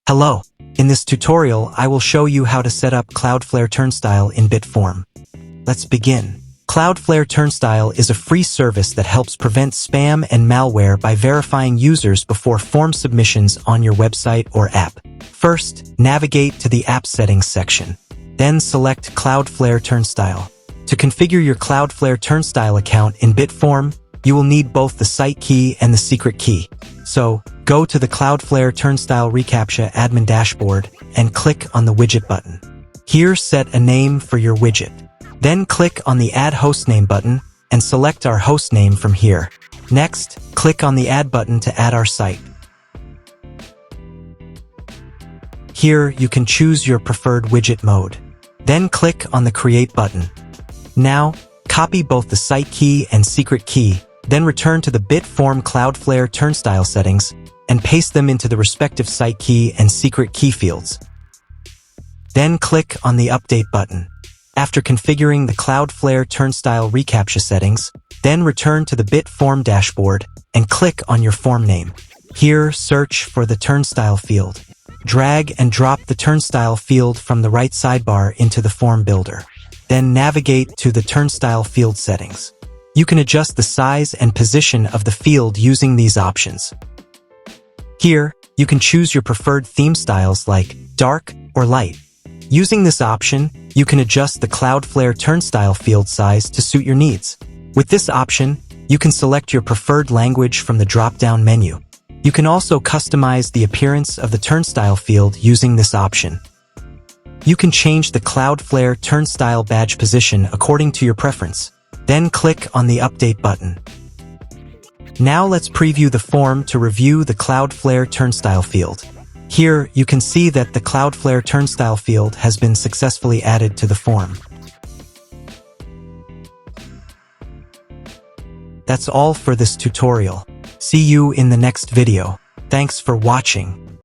Hello. In this tutorial, I will show you how to set up Cloudflare Turnstile in BitForm. Let's begin. Cloudflare Turnstile is a free service that helps prevent spam and malware by verifying users before form submissions on your website or app. First, navigate to the App Settings section. Then select Cloudflare Turnstile. To configure your Cloudflare Turnstile account in BitForm, you will need both the site key and the secret key. So, go to the Cloudflare Turnstile reCAPTCHA admin dashboard and click on the widget button. Here, set a name for your widget. Then click on the Add Hostname button and select our hostname from here. Next, click on the Add button to add our site. Here, you can choose your preferred widget mode. Then click on the Create button. Now, copy both the site key and secret key, then return to the BitForm Cloudflare Turnstile settings and paste them into the respective site key and secret key fields. Then click on the Update button. After configuring the Cloudflare Turnstile reCAPTCHA settings, then return to the BitForm dashboard and click on your form name. Here, search for the Turnstile field. Drag and drop the Turnstile field from the right sidebar into the form builder. Then navigate to the Turnstile field settings. You can adjust the size and position of the field using these options. Here, you can choose your preferred theme styles like dark or light. Using this option, you can adjust the Cloudflare Turnstile field size to suit your needs. With this option, you can select your preferred language from the drop-down menu. You can also customize the appearance of the Turnstile field using this option. You can change the Cloudflare Turnstile badge position according to your preference. Then click on the Update button. Now let's preview the form to review the Cloudflare Turnstile field. Here, you can see that the Cloudflare Turnstile field has been successfully added to the form. That's all for this tutorial. See you in the next video. Thanks for watching.